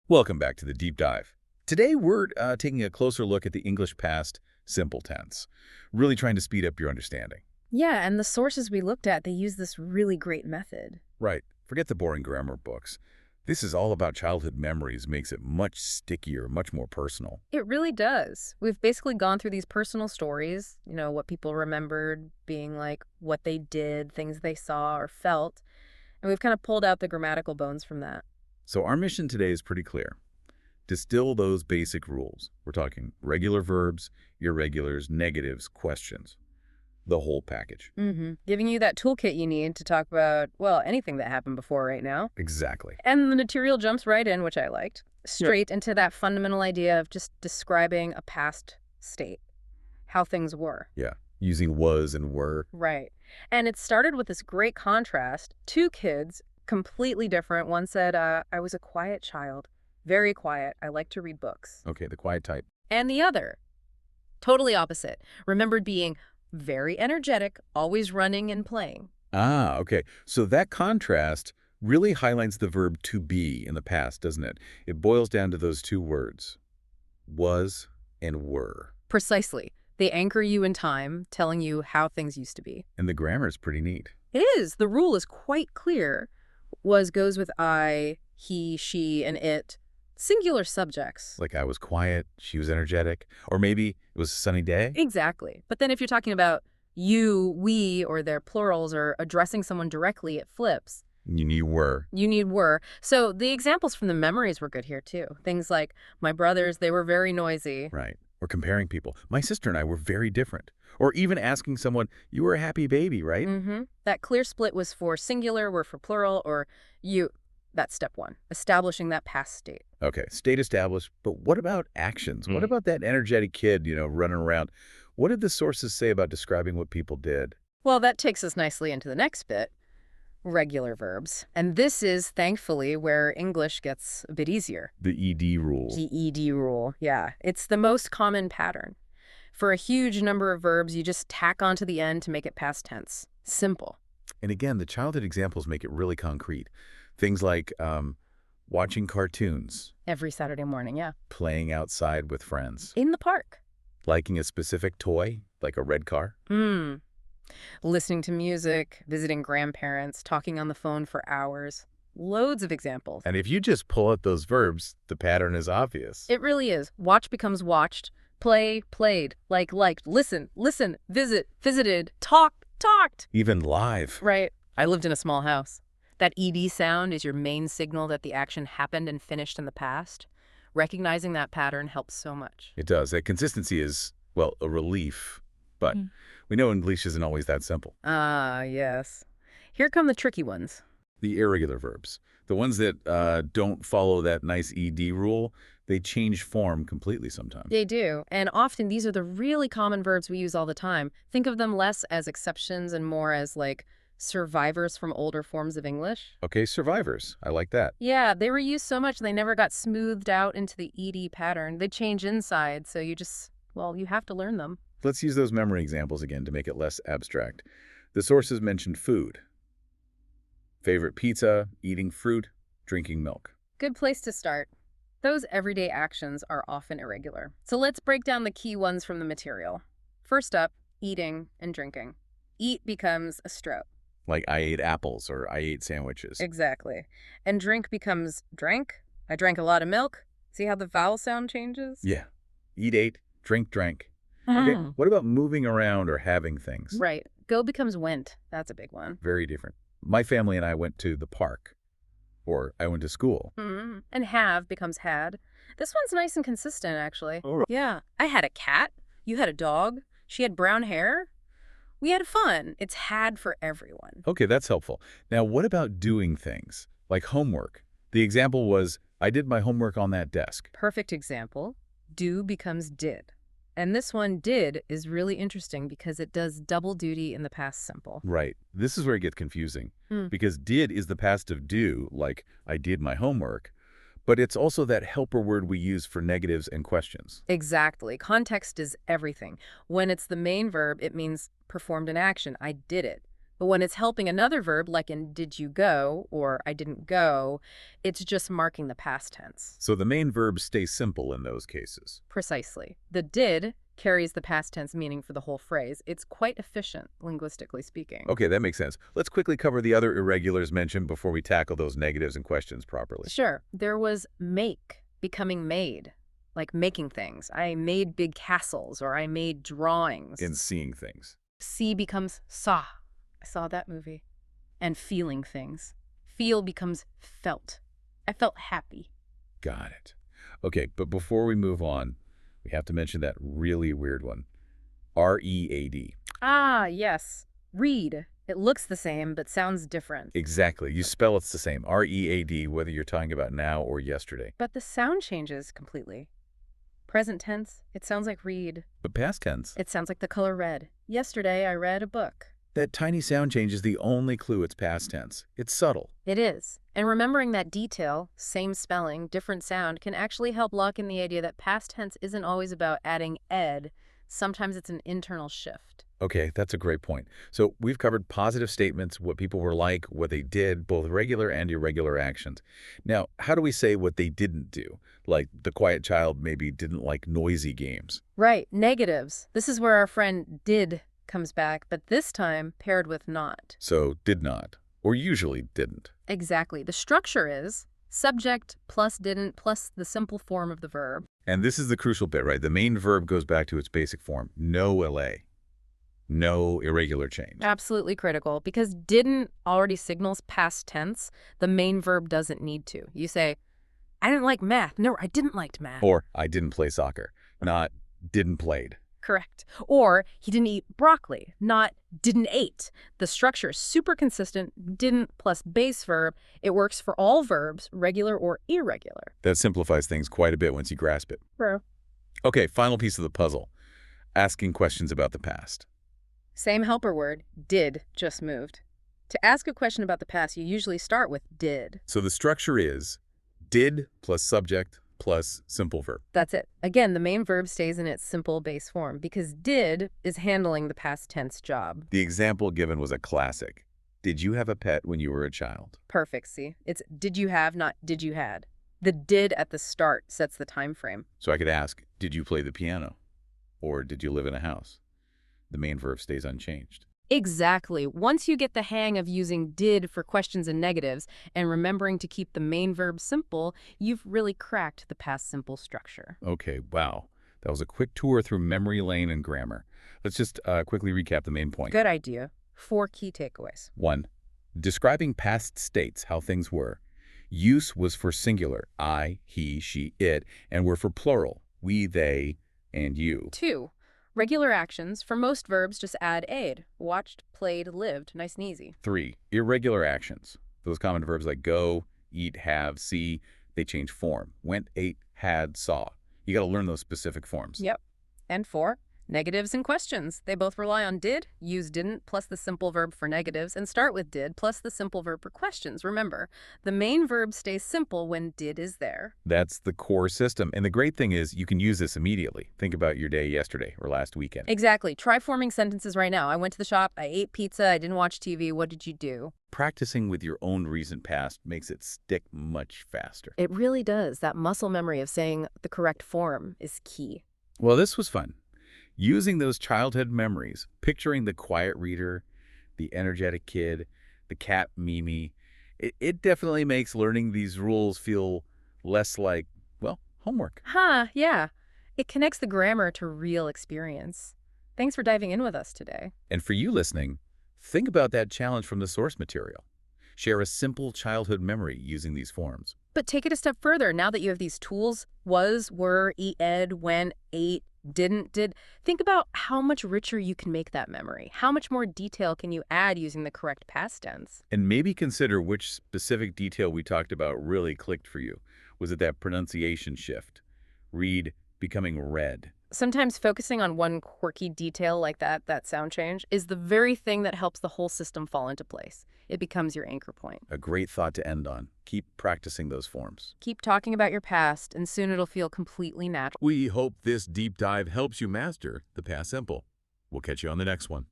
Welcome back to the Deep Dive. Today, we're taking a closer look at the English past simple tense, really trying to speed up your understanding. Yeah, and the sources we looked at, they use this really great method. Right. Forget the boring grammar books. This is all about childhood memories, makes it much stickier, much more personal. It really does. We've basically gone through these personal stories, what people remembered being like what they did, things they saw or felt, and we've kind of pulled out the grammatical bones from that. So our mission today is pretty clear. Distill those basic rules. We're talking regular verbs, irregulars, negatives, questions. The whole package. Giving you that toolkit you need to talk about, well, anything that happened before right now. Exactly. And the material jumps right in, which I liked, straight into that fundamental idea of just describing a past state, how things were. Yeah, using was and were. Right. And it started with this great contrast. Two kids, completely different. One said, I was a quiet child, very quiet. I like to read books. Okay, the quiet type. And the other, totally opposite, remembered being very energetic, always running and playing. Ah, okay. So that contrast really highlights the verb to be in the past, doesn't it? It boils down to those two words, was and were. Precisely. They anchor you in time, telling you how things used to be. And the grammar is pretty neat. It is. The rule is quite clear. Was goes with I, he, she, and it. Singular subjects. Like I was quiet, she was energetic, or maybe it was a sunny day. Exactly. But then if you're talking about you, we, or their plurals, or addressing someone directly, it flips. You need were. You need were. So the examples from the memories were good here, too. Things like, my brothers, they were very noisy. Right. Or comparing people. My sister and I were very different. Or even asking someone, you were a happy baby, right? That clear split was for singular, were for plural, or you. That's step one, establishing that past state. Okay, state established, but what about actions? What about that energetic kid, running around? What did the sources say about describing what people did? Well, that takes us nicely into the next bit, regular verbs. And this is, thankfully, where English gets a bit easier. The ED rule. The ED rule, yeah. It's the most common pattern. For a huge number of verbs, you just tack onto the end to make it past tense. Simple. And again, the childhood examples make it really concrete. Things like watching cartoons. Every Saturday morning, yeah. Playing outside with friends. In the park. Liking a specific toy, like a red car. Listening to music, visiting grandparents, talking on the phone for hours. Loads of examples. And if you just pull out those verbs, the pattern is obvious. It really is. Watch becomes watched. Play, played. Like, liked. Listen, listened. Visit, visited. Talked, talked. Even live. Right. I lived in a small house. That ED sound is your main signal that the action happened and finished in the past. Recognizing that pattern helps so much. It does. That consistency is, well, a relief. But we know English isn't always that simple. Ah, yes. Here come the tricky ones. The irregular verbs. The ones that don't follow that nice ED rule, they change form completely sometimes. They do. And often these are the really common verbs we use all the time. Think of them less as exceptions and more as like survivors from older forms of English. Okay, survivors. I like that. Yeah, they were used so much they never got smoothed out into the ED pattern. They change inside, so you have to learn them. Let's use those memory examples again to make it less abstract. The sources mentioned food. Favorite pizza, eating fruit, drinking milk. Good place to start. Those everyday actions are often irregular. So let's break down the key ones from the material. First up, eating and drinking. Eat becomes a stroke. Like I ate apples or I ate sandwiches. Exactly. And drink becomes drank. I drank a lot of milk. See how the vowel sound changes? Yeah. Eat, ate, drink, drank. Okay, what about moving around or having things? Right. Go becomes went. That's a big one. Very different. My family and I went to the park. Or I went to school. And have becomes had. This one's nice and consistent, actually. Oh. Yeah. I had a cat. You had a dog. She had brown hair. We had fun. It's had for everyone. Okay, that's helpful. Now, what about doing things? Like homework. The example was, I did my homework on that desk. Perfect example. Do becomes did. And this one, did, is really interesting because it does double duty in the past simple. Right. This is where it gets confusing. Because did is the past of do, like I did my homework. But it's also that helper word we use for negatives and questions. Exactly. Context is everything. When it's the main verb, it means performed an action. I did it. But when it's helping another verb, like in did you go or I didn't go, it's just marking the past tense. So the main verbs stay simple in those cases. Precisely. The did carries the past tense meaning for the whole phrase. It's quite efficient, linguistically speaking. Okay, that makes sense. Let's quickly cover the other irregulars mentioned before we tackle those negatives and questions properly. Sure. There was make, becoming made, like making things. I made big castles, or I made drawings. In seeing things. See becomes saw. I saw that movie. And feeling things. Feel becomes felt. I felt happy. Got it. Okay, but before we move on, we have to mention that really weird one. R-E-A-D. Ah, yes. Read. It looks the same, but sounds different. Exactly. You spell it's the same. R-E-A-D, whether you're talking about now or yesterday. But the sound changes completely. Present tense, it sounds like read. But past tense. It sounds like the color red. Yesterday, I read a book. That tiny sound change is the only clue it's past tense. It's subtle. It is. And remembering that detail, same spelling, different sound, can actually help lock in the idea that past tense isn't always about adding ed. Sometimes it's an internal shift. Okay, that's a great point. So we've covered positive statements, what people were like, what they did, both regular and irregular actions. Now, how do we say what they didn't do? Like the quiet child maybe didn't like noisy games. Right, negatives. This is where our friend did comes back, but this time paired with not. So did not, or usually didn't. Exactly. The structure is subject plus didn't plus the simple form of the verb. And this is the crucial bit, right? The main verb goes back to its basic form. No LA. No irregular change. Absolutely critical, because didn't already signals past tense. The main verb doesn't need to. You say, I didn't like math. No, I didn't like math. Or I didn't play soccer, not didn't played. Correct. Or he didn't eat broccoli, not didn't ate. The structure is super consistent. Didn't plus base verb. It works for all verbs, regular or irregular. That simplifies things quite a bit once you grasp it. True. Okay, final piece of the puzzle. Asking questions about the past. Same helper word, did, just moved. To ask a question about the past, you usually start with did. So the structure is did plus subject plus simple verb. That's it. Again, the main verb stays in its simple base form because did is handling the past tense job. The example given was a classic. Did you have a pet when you were a child? Perfect, see? It's did you have, not did you had. The did at the start sets the time frame. So I could ask, did you play the piano? Or did you live in a house? The main verb stays unchanged. Exactly. Once you get the hang of using did for questions and negatives and remembering to keep the main verb simple, you've really cracked the past simple structure. Okay, wow. That was a quick tour through memory lane and grammar. Let's just quickly recap the main point. Good idea. 4 key takeaways. 1. Describing past states, how things were. Use was for singular, I, he, she, it, and were for plural, we, they, and you. 2. Regular actions, for most verbs, just add aid. Watched, played, lived. Nice and easy. 3. Irregular actions. Those common verbs like go, eat, have, see, they change form. Went, ate, had, saw. You got to learn those specific forms. Yep. And 4. Negatives and questions. They both rely on did, use didn't, plus the simple verb for negatives, and start with did, plus the simple verb for questions. Remember, the main verb stays simple when did is there. That's the core system. And the great thing is you can use this immediately. Think about your day yesterday or last weekend. Exactly. Try forming sentences right now. I went to the shop, I ate pizza, I didn't watch TV. What did you do? Practicing with your own recent past makes it stick much faster. It really does. That muscle memory of saying the correct form is key. Well, this was fun. Using those childhood memories, picturing the quiet reader, the energetic kid, the cat Mimi, it definitely makes learning these rules feel less like, well, homework. Yeah. It connects the grammar to real experience. Thanks for diving in with us today. And for you listening, think about that challenge from the source material. Share a simple childhood memory using these forms. But take it a step further. Now that you have these tools, was, were, ed, when, ate, didn't, did, think about how much richer you can make that memory. How much more detail can you add using the correct past tense? And maybe consider which specific detail we talked about really clicked for you. Was it that pronunciation shift? Read becoming red. Sometimes focusing on one quirky detail like that sound change, is the very thing that helps the whole system fall into place. It becomes your anchor point. A great thought to end on. Keep practicing those forms. Keep talking about your past, and soon it'll feel completely natural. We hope this deep dive helps you master the past simple. We'll catch you on the next one.